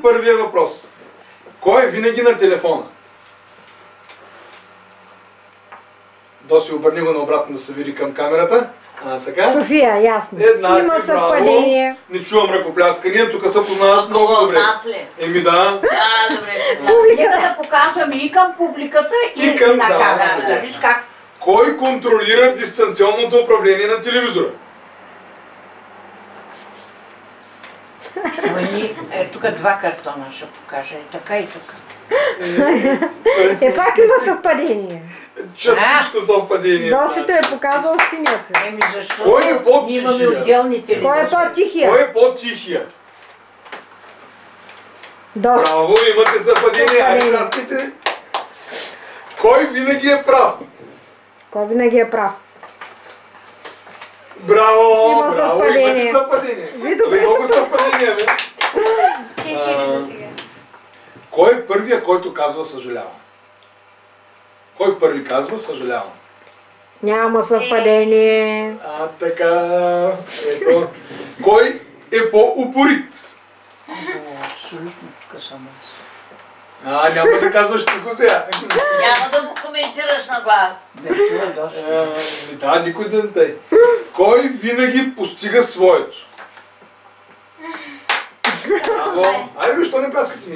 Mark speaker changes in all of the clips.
Speaker 1: първия въпрос. Кой е винаги на телефона? Доси, обърни го наобратно да се види към камерата. Така?
Speaker 2: София, ясно.
Speaker 1: Еднакви,
Speaker 2: Има съвпадение.
Speaker 1: Не чувам ръкопляскания, тук се познават много добре. Еми да.
Speaker 3: Добре.
Speaker 2: Публиката.
Speaker 4: Да покажем и към публиката и
Speaker 1: към
Speaker 4: на камерата.
Speaker 1: да.
Speaker 4: Виж как?
Speaker 1: Кой контролира дистанционното управление на телевизора?
Speaker 4: Тук два картона ще покажа. И така и така.
Speaker 2: Пак има съвпадение.
Speaker 1: Частично съвпадение.
Speaker 2: Досито е показал синеца.
Speaker 4: Еми защо?
Speaker 1: Кой е по-тихия?
Speaker 4: Имаме отделни телевизори.
Speaker 2: Кой е по-тихия?
Speaker 1: Кой е по-тихия?
Speaker 2: Доси.
Speaker 1: Браво, имате съвпадение. Айде, краскайте. Кой винаги е прав?
Speaker 2: Кой винаги е прав?
Speaker 1: Браво!
Speaker 2: Има
Speaker 1: браво,
Speaker 2: съвпадение.
Speaker 1: имате съвпадение.
Speaker 2: Ви добре
Speaker 1: Много съвпадения, бе.
Speaker 3: 4 за сега.
Speaker 1: Кой е първия, който казва съжалявам? Кой първи казва съжалявам?
Speaker 2: Няма съвпадение.
Speaker 1: Така. Ето. Кой е по-упорит?
Speaker 4: Абсолютно тук съм аз.
Speaker 1: Няма да казваш тихо сега.
Speaker 3: Няма да го коментираш на глас.
Speaker 4: Да чуя доста.
Speaker 1: Да, никой да не дай. Кой винаги постига своето? Браво. Айде, защо не пляскате ми?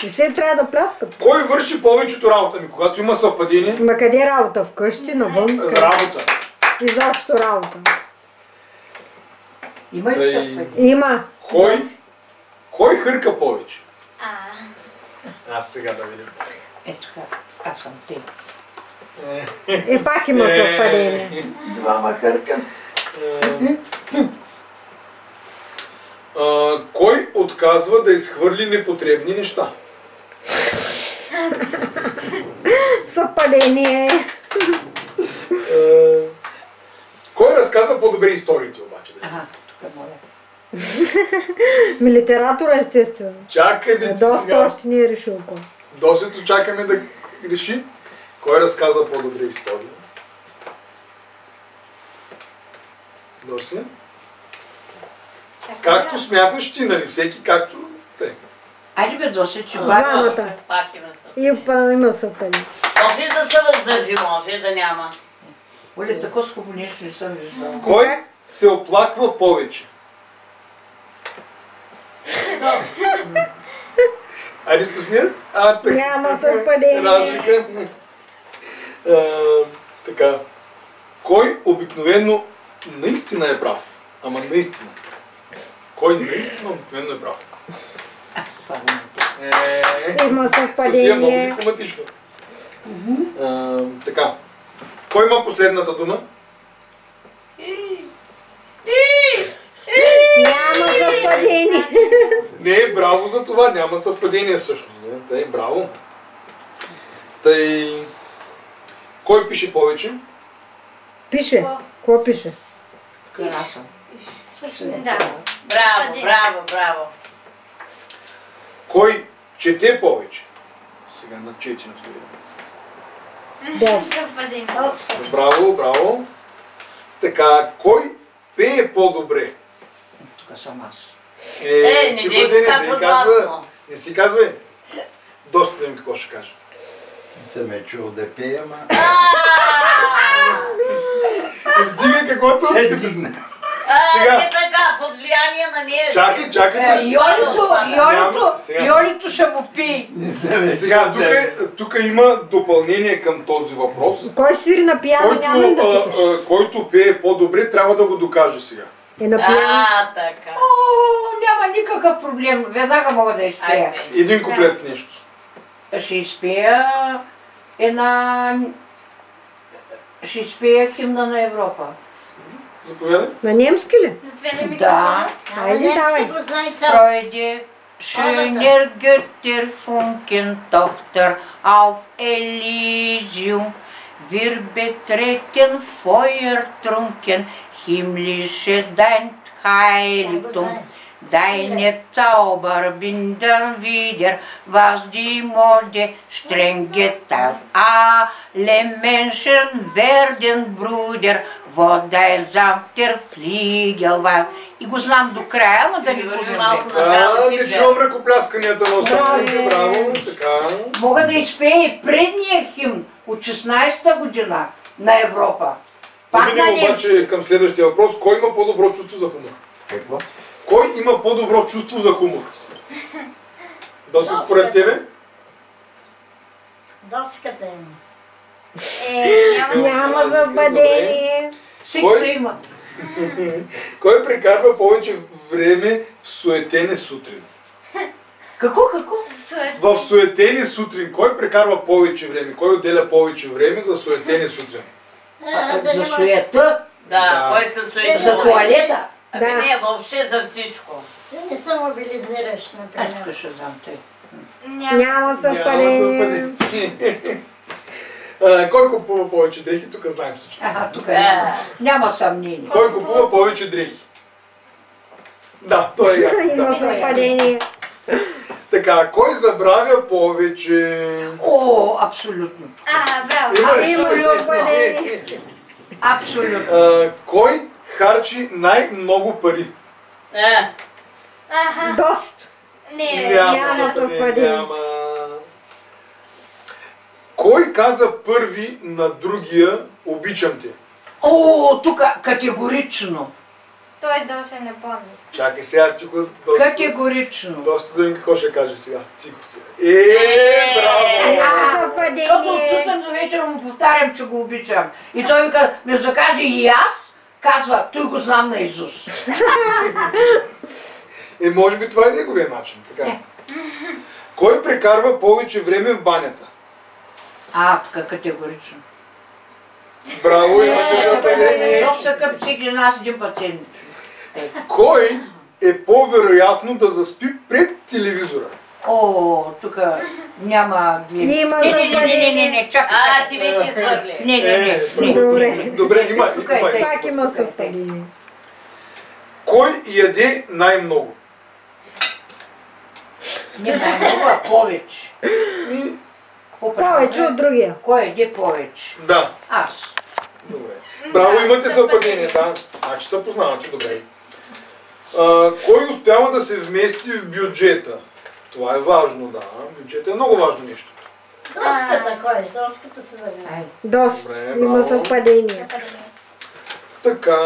Speaker 2: И все трябва да пляскат.
Speaker 1: Кой върши повечето работа ми, когато има съвпадение?
Speaker 2: Ма къде е работа? Вкъщи, навън?
Speaker 1: За работа.
Speaker 2: Изобщо работа.
Speaker 4: Има ли
Speaker 1: Тъй.
Speaker 4: съвпадение?
Speaker 2: Има.
Speaker 1: Кой хърка повече?
Speaker 3: А.
Speaker 1: Аз сега да видим.
Speaker 4: Ето как. Аз съм те.
Speaker 2: Пак има съвпадение.
Speaker 4: Двама хъркам.
Speaker 1: Кой отказва да изхвърли непотребни неща?
Speaker 2: Съвпадение.
Speaker 1: Кой разказва по-добре историите обаче?
Speaker 4: Ага, тук моля.
Speaker 2: Литература, естествено.
Speaker 1: Чакай бе ти
Speaker 2: Доста
Speaker 1: сега.
Speaker 2: още не е решил кой.
Speaker 1: Досето чакаме да реши. Кой разказва по-добре истории? Доси? Както смяташ ти, нали? Всеки както те.
Speaker 4: Айде бе, Зосе, че
Speaker 2: Двамата.
Speaker 3: Пак има съвпадение.
Speaker 2: Има съвпадение.
Speaker 3: Може да се въздържи, може да няма.
Speaker 4: Оле, такова скупо нещо не съм виждала.
Speaker 1: Кой се оплаква повече? Айде, София.
Speaker 2: Няма съвпадение.
Speaker 1: Разлика. Така. Кой обикновено наистина е прав? Ама наистина. Кой наистина обикновено е прав?
Speaker 4: Слава на те.
Speaker 2: Има
Speaker 1: София, много
Speaker 2: съвпадение.
Speaker 1: дипломатично. Така. Кой има последната дума?
Speaker 2: Няма съвпадение.
Speaker 1: Не, браво за това. Няма съвпадение всъщност. Тъй, браво. Тъй... Кой пише повече?
Speaker 2: Пише. Какво пише?
Speaker 4: Краса.
Speaker 3: Да. Браво, браво, браво.
Speaker 1: Кой чете повече? Сега на четене.
Speaker 3: Съвпадение.
Speaker 1: Браво, браво. Така, кой пее по-добре?
Speaker 4: Тук съм аз.
Speaker 3: Не
Speaker 1: ти
Speaker 3: дей
Speaker 1: бъде,
Speaker 3: го казва гласно.
Speaker 1: Не си казвай. Доста да им какво ще кажа.
Speaker 5: Не съм е чул да пея, ама...
Speaker 1: Вдигай каквото...
Speaker 5: Се дигна.
Speaker 1: Сега.
Speaker 3: Не така, под влияние на нея.
Speaker 1: Чакай.
Speaker 4: Йолито ще му пи.
Speaker 5: Не съм е
Speaker 1: Сега,
Speaker 5: чул да...
Speaker 1: тук има допълнение към този въпрос.
Speaker 2: Кой свири на пияно, няма ли да питаш?
Speaker 1: Който пее по-добре, трябва да го докаже сега.
Speaker 2: На пияно.
Speaker 3: Така.
Speaker 4: О, няма никакъв проблем. Веднага мога да изпея.
Speaker 1: Един куплет нещо.
Speaker 4: Ще изпея ще изпея химна на Европа.
Speaker 1: Заповядай.
Speaker 2: На немски ли?
Speaker 3: Заповядай
Speaker 4: Да.
Speaker 2: Айде, давай.
Speaker 4: Freude, schöner Götter Funken, Tochter auf Elysium. Wir betreten Feuertrunken, himmlische dein Heiligtum. Deine Zauber binden wieder, was die Mode streng geteilt. Alle Menschen werden Brüder, Вода замтер флигел. И го знам до края, ама да не губим
Speaker 3: Малко
Speaker 4: време.
Speaker 3: направо ти
Speaker 1: Не чувам ръкоплясканията на останалите. Браво, така.
Speaker 4: Мога да изпея и предния химн от 16-та година на Европа.
Speaker 1: Да
Speaker 4: Пак на
Speaker 1: минем
Speaker 4: немски.
Speaker 1: обаче към следващия въпрос. Кой има по-добро чувство за хумор?
Speaker 5: Какво?
Speaker 1: Кой има по-добро чувство за хумор? Доси според тебе?
Speaker 6: Доската има.
Speaker 2: Няма съвпадение.
Speaker 4: Всеки
Speaker 1: Кой?
Speaker 4: се има.
Speaker 1: Кой прекарва повече време в суетене сутрин?
Speaker 4: Какво?
Speaker 1: В суетене сутрин. Кой прекарва повече време? Кой отделя повече време за суетене сутрин?
Speaker 4: За суета,
Speaker 3: Да, кой се стои?
Speaker 4: за туалета.
Speaker 3: Ами
Speaker 2: Да.
Speaker 3: не, въобще за всичко.
Speaker 6: Ти не се мобилизираш,
Speaker 4: Аз
Speaker 6: например.
Speaker 4: тук ще знам тъй.
Speaker 2: Няма съвпадение.
Speaker 1: Кой купува повече дрехи? Тук знаем всичко.
Speaker 4: Ага, тук няма съмнение.
Speaker 1: Кой купува повече дрехи? Да, той е ясно.
Speaker 2: Има
Speaker 1: Да.
Speaker 2: съвпадение.
Speaker 1: Така, кой забравя повече?
Speaker 4: О, абсолютно.
Speaker 3: Браво.
Speaker 2: Има съвпадение.
Speaker 4: Абсолютно.
Speaker 1: Кой харчи най-много пари?
Speaker 2: Доста. Няма съвпадение.
Speaker 1: Няма. Кой каза първи на другия обичам те?
Speaker 4: О, тук категорично.
Speaker 7: Той доста не помни.
Speaker 1: Чакай сега, тихо.
Speaker 4: Категорично.
Speaker 1: Доста да ми какво ще каже сега. Тихо сега. Браво!
Speaker 2: Няма
Speaker 4: Защото от
Speaker 2: съвпадение.
Speaker 4: сутрин до вечер му повтарям, че го обичам. И той ми казва, ме закаже и аз, казва, той го знам на Исус.
Speaker 1: Може би това е неговия начин. Така. Кой прекарва повече време в банята?
Speaker 4: Тук категорично.
Speaker 1: Браво, имате съвпадение.
Speaker 4: Доста като всеки нас един път седмично.
Speaker 1: Кой е по-вероятно да заспи пред телевизора?
Speaker 4: О, тук няма две.
Speaker 2: Има
Speaker 4: Не, чакай.
Speaker 3: Ти вече хвърли.
Speaker 4: Не.
Speaker 2: Добре.
Speaker 1: Добре, има.
Speaker 2: Пак има съвпадение.
Speaker 1: Кой яде най-много?
Speaker 4: Не най-много, а повече.
Speaker 2: Повече от другия.
Speaker 4: Кой еде повече?
Speaker 1: Да.
Speaker 4: Аз.
Speaker 1: Добре. Браво, имате съвпадение, да. Значи се познавате, добре. Кой успява да се вмести в бюджета? Това е важно, да. Бюджета е много важно нещо.
Speaker 6: Доската кой? Доската се занимава.
Speaker 2: Доста.
Speaker 1: Добре,
Speaker 2: Има
Speaker 1: браво.
Speaker 2: съвпадение.
Speaker 1: Така.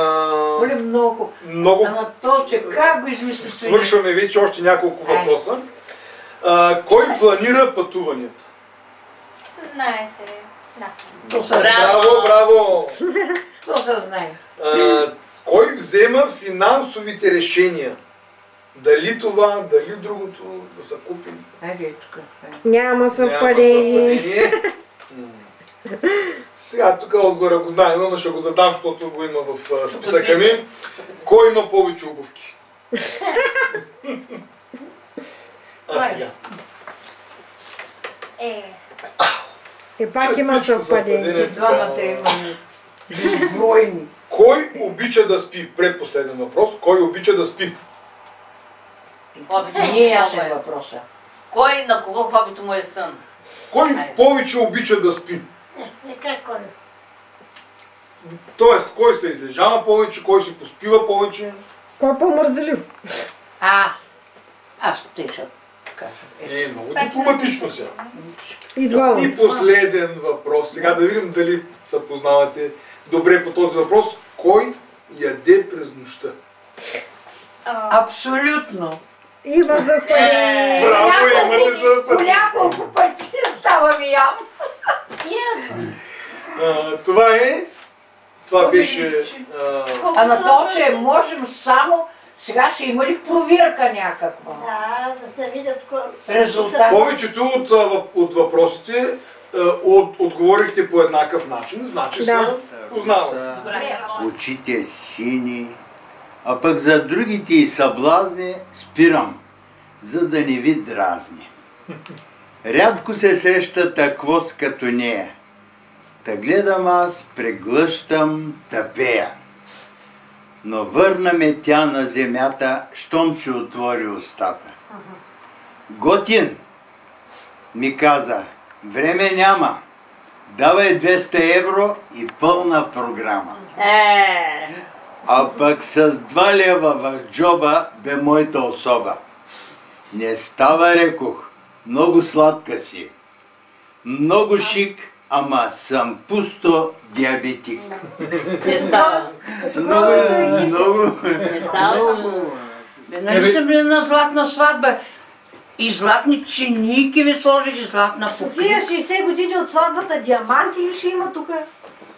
Speaker 4: Оле много.
Speaker 1: Много.
Speaker 4: Ама то, че как го измисли?
Speaker 1: Свършваме вече още няколко
Speaker 4: Айде.
Speaker 1: въпроса. Кой планира пътуванията?
Speaker 7: Знае се. Да.
Speaker 4: То се
Speaker 3: Браво.
Speaker 1: Браво, браво!
Speaker 4: То се знае.
Speaker 1: Кой взема финансовите решения? Дали това, дали другото, да се купим?
Speaker 4: Айде тук.
Speaker 2: Няма съвпадение.
Speaker 1: съвпадение. Сега тук отгоре го знаем, но ще го задам, защото го има в списъка ми. Кой има повече обувки? Сега.
Speaker 2: Пак има съвпадение.
Speaker 4: Двамата имаме безбройни.
Speaker 1: Кой обича да спи? Предпоследен въпрос. Кой обича да спи?
Speaker 4: Не е ясен въпроса.
Speaker 3: Кой на кого хобито му е сън?
Speaker 1: Кой повече обича да спи?
Speaker 6: Как кой?
Speaker 1: Тоест, кой се излежава повече, кой си поспива повече?
Speaker 2: Кой е по-мързелив?
Speaker 4: Аз те ще кажа.
Speaker 1: Много дипломатично сега.
Speaker 2: И двама.
Speaker 1: И последен въпрос. Сега да видим дали се познавате добре по този въпрос. Кой яде през нощта?
Speaker 4: Абсолютно.
Speaker 2: Има съвпадение.
Speaker 1: Браво, имате за
Speaker 4: По няколко пъти става ми ям.
Speaker 1: Това е. Това беше.
Speaker 4: А на то, че можем само... Сега ще има ли проверка някаква?
Speaker 6: Да се видят
Speaker 4: Резултат.
Speaker 1: Повечето от въпросите отговорихте по еднакъв начин, значи се познават.
Speaker 5: Очите сини, а пък за другите и съблазни спирам, за да не ви дразни. Рядко се среща таквост като нея. Та гледам аз, преглъщам, тъпея. Но върна ме тя на земята, щом си отвори устата. Готин, ми каза, време няма. Давай 200 евро и пълна програма. А пък с 2 лева в джоба бе моята особа. Не става, рекох, много сладка си. Много шик, ама съм пусто диабетик.
Speaker 3: Не става.
Speaker 5: Много.
Speaker 3: Не става.
Speaker 4: Нали съм били на златна сватба? И златни чиники ви сложих, и златна
Speaker 2: София,
Speaker 4: покрива.
Speaker 2: 60 години от сватбата, диаманти ли ще има тук?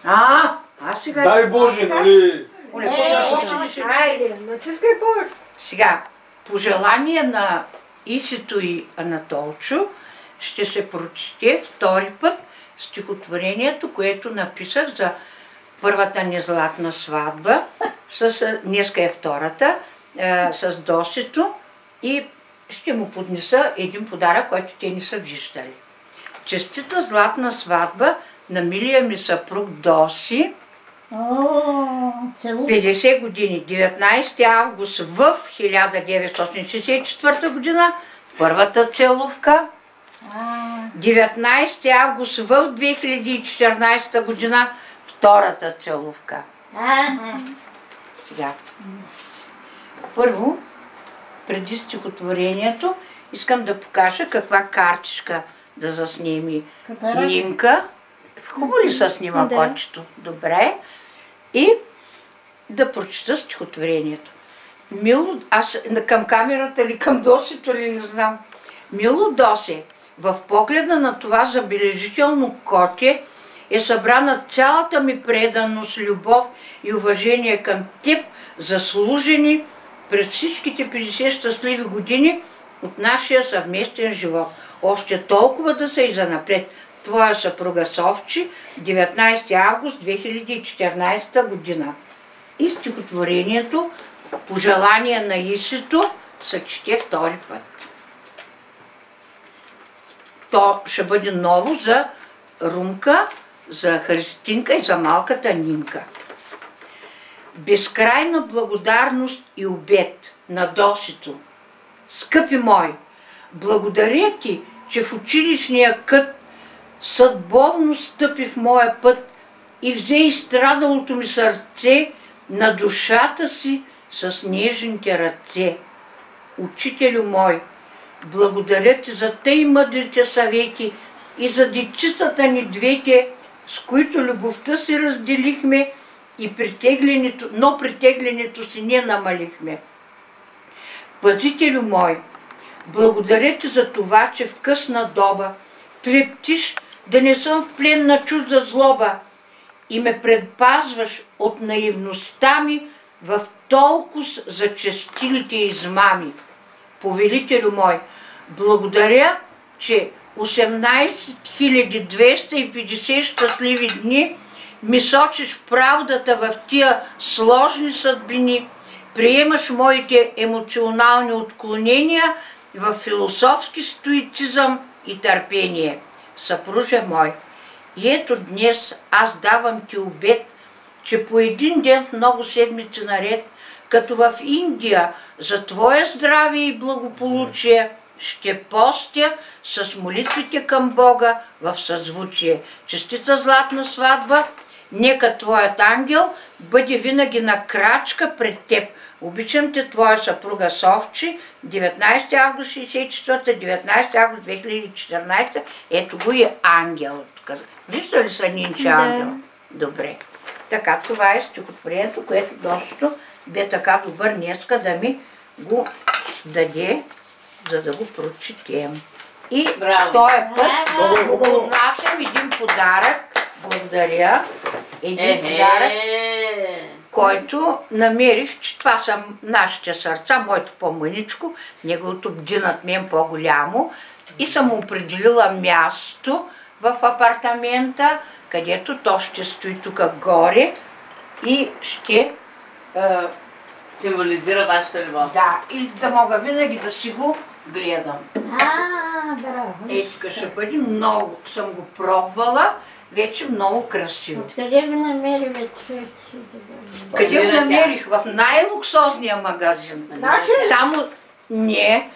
Speaker 4: Аз сега...
Speaker 1: Дай Боже, нали?
Speaker 2: Айде, натискай повече.
Speaker 4: Сега, по желание на Исито и Анатолчо, ще се прочете втори път стихотворението, което написах за първата ни златна сватба. Днеска е втората, с Досито, и ще му поднеса един подарък, който те не са виждали. Честита златна сватба на милия ми съпруг Доси. 50 години, 19 август в 1964 година, първата целувка. 19 август в 2014 година, втората целувка. Сега. Първо, преди стихотворението, искам да покажа каква картичка да заснеми Нинка. Хубаво ли се снима котчето? Добре. И да прочета стихотворението. Мило, аз към камерата ли, към Досето ли, не знам. Мило Досе, в погледа на това забележително коте е събрана цялата ми преданост, любов и уважение към теб, заслужени през всичките 50 щастливи години от нашия съвместен живот. Още толкова да са и занапред. Твоя съпруга Совчи, 19 август 2014 година. И стихотворението по желание на Исито се чете втори път. То ще бъде ново за Румка, за Христинка и за малката Нинка. Безкрайна благодарност и обет на Досито. Скъпи мой, благодаря ти, че в училищния кът съдбовно стъпи в моя път и взе изстрадалото ми сърце на душата си с нежните ръце. Учителю мой, благодаря ти за тъй мъдрите съвети и за дечицата ни двете, с които любовта си разделихме, но притеглянето си не намалихме. Пазителю мой, благодаря ти за това, че в късна доба трептиш да не съм в плен на чужда злоба и ме предпазваш от наивността ми в толкова зачестилите измами. Повелителю мой, благодаря, че 18 250 щастливи дни ми сочиш правдата в тия сложни съдбини, приемаш моите емоционални отклонения в философски стоицизъм и търпение. Съпруже мой, и ето днес аз давам ти обет, че по един ден в много седмици наред, като в Индия, за твое здраве и благополучие, ще постя с молитвите към Бога в съзвучие. Честита златна сватба, нека твоят ангел бъде винаги на крачка пред теб. Обичам те, твоя съпруга Совчи, 19 август 64, 19 август 2014. Ето го и ангел. Вижда ли са Нинче ангел? Добре. Така, това е стихотворението, което Досето бе така добър днеска да ми го даде, за да го прочетем. И този път му поднасям един подарък. Благодаря. Един подарък, който намерих, че това са нашите сърца, моето по-мъничко, неговото бдинът ми е по-голямо, и съм определила място в апартамента, където то ще стои тук горе и ще
Speaker 3: символизира вашата любов.
Speaker 4: Да, и да мога винаги да си го гледам.
Speaker 6: Браво.
Speaker 4: Тук ще бъде много, съм го пробвала, вече много красиво.
Speaker 6: Откъде го намери вече?
Speaker 4: Къде го намерих? В най-луксозния магазин. Там не,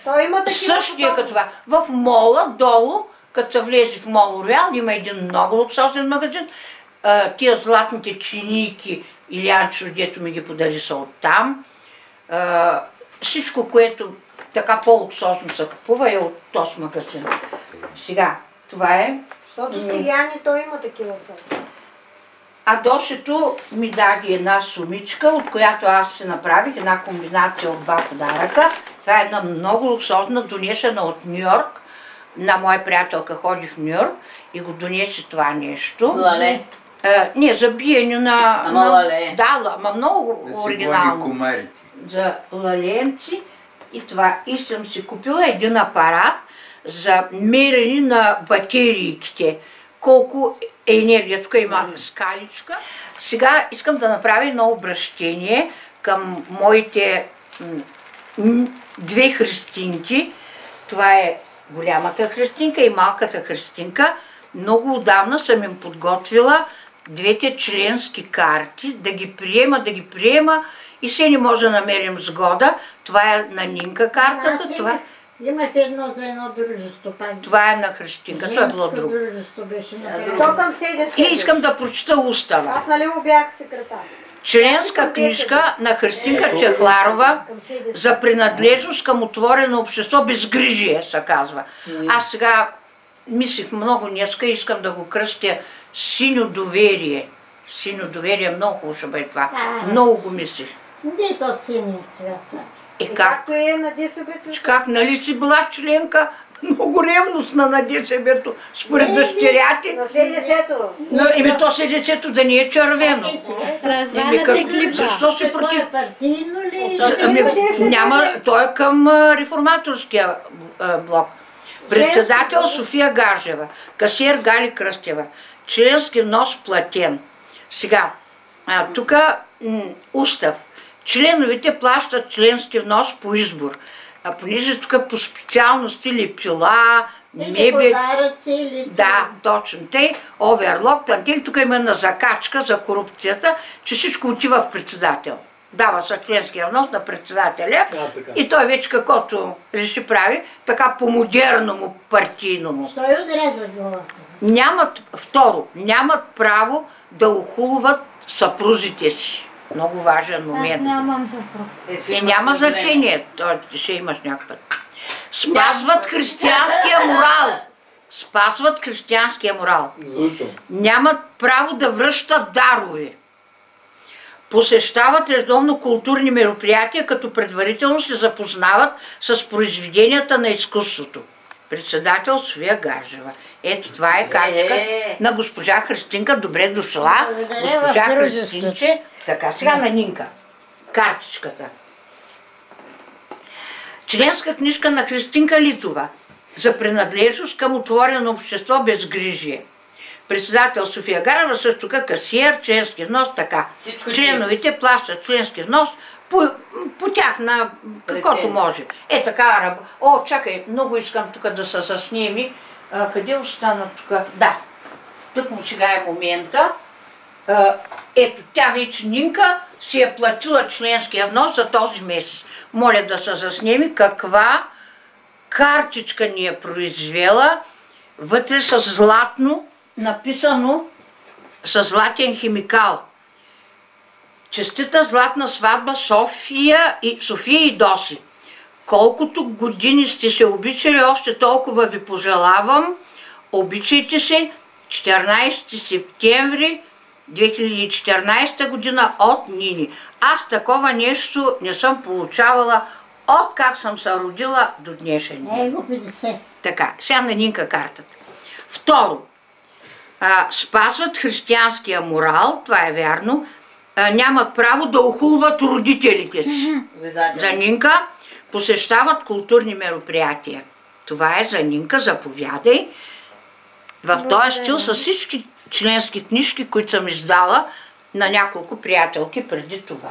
Speaker 4: същия като това. В мола, долу, като се влезе в Мол Роял, има един много луксозен магазин. тия златните чинийки Илянчо, дето ми ги подари, са оттам. Всичко, което така по-луксозно се купува, е от този магазин. Сега, това е.
Speaker 2: Защото Сияни той има такива са.
Speaker 4: А Дошето ми даде една сумичка, от която аз се направих една комбинация от два подаръка. Това е една много луксозна, донесена от Нью-Йорк. На моя приятелка ходи в Нью-Йорк и го донесе това нещо.
Speaker 3: Лале.
Speaker 4: Не, за биене на...
Speaker 3: Ама лале.
Speaker 4: Да, ама много
Speaker 5: Да си
Speaker 4: оригинално.
Speaker 5: гони комарите.
Speaker 4: За лаленци и това. И съм си купила един апарат за мерене на батериите. Колко е енергия. Тук има скаличка. Сега искам да направя едно обращение към моите две христинки. Това е голямата христинка и малката христинка. Много отдавна съм им подготвила двете членски карти, да ги приема и се не може да намерим сгода. Това е на Нинка картата.
Speaker 6: Имах едно за едно дружество.
Speaker 4: Това е на Христинка, то е било друго.
Speaker 6: Дружество беше направено.
Speaker 2: То към седе.
Speaker 4: И искам да прочита устава.
Speaker 2: Аз нали го бях секретар.
Speaker 4: Членска книжка на Христинка Чехларова за принадлежност към отворено общество, безгрижие се казва. Аз сега мислих много днеска и искам да го кръстя Синьо доверие. Синьо доверие, много хубаво ще бъде това. Много го мислих.
Speaker 6: Не то синия цвят.
Speaker 4: Как?
Speaker 2: е на ДСБ-то.
Speaker 4: Как, нали си била членка? Много ревностна на ДСБ-то, според дъщеряти.
Speaker 2: На СДС-то.
Speaker 4: Еми то СДС-то да не е червено.
Speaker 8: Разваляте клипа.
Speaker 4: Защо си против?
Speaker 6: Е партийно ли?
Speaker 4: Няма, той е към реформаторския блок. Председател София Гаржева, касиер Гали Кръстева, членски внос платен. Сега, тук устав. Членовете плащат членски внос по избор. А понеже тук по специалности лепила, мебел... Да, точно. Те, оверлок, тантели, тук има на закачка за корупцията, че всичко отива в председател. Дава се членския внос на председателя и той вече каквото реши прави, така по-модерному, партийному.
Speaker 6: Той отрезва главата.
Speaker 4: Нямат право да охулват съпрузите си. Много важен момент.
Speaker 8: Аз нямам съпруг.
Speaker 4: Няма значение, ще имаш някакъв. Спазват християнския морал. Спазват християнския морал.
Speaker 1: Защо?
Speaker 4: Нямат право да връщат дарове. Посещават редовно културни мероприятия, като предварително се запознават с произведенията на изкуството. Председател София Гаржева. Ето това е картичка на госпожа Христинка. Добре дошла. Госпожа Христинче. Така, сега на Нинка. Картичката. Членска книжка на Христинка Литова за принадлежност към отворено общество безгрижие. Председател София Гаржева, също така касиер, членски внос, така. Членовете плащат членски внос по тях на каквото може. Е така, чакай, много искам тук да се заснеми. Къде остана тук? Да, тук му сега е момента. Ето, тя вече Нинка си е платила членския внос за този месец. Моля да се заснеми каква картичка ни е произвела. Вътре с златно, написано с златен химикал. Честита златна сватба София и Доси. Колкото години сте се обичали, още толкова ви пожелавам. Обичайте се. 14 септември 2014 година от Нини. Аз такова нещо не съм получавала от как съм се родила до днешен ден.
Speaker 6: 50.
Speaker 4: Така, сега на Нинка картата. Второ, спазват християнския морал, това е вярно, нямат право да охулват родителите си. За Нинка посещават културни мероприятия. Това е за Нинка, заповядай. В този стил са всички членски книжки, които съм издала на няколко приятелки преди това.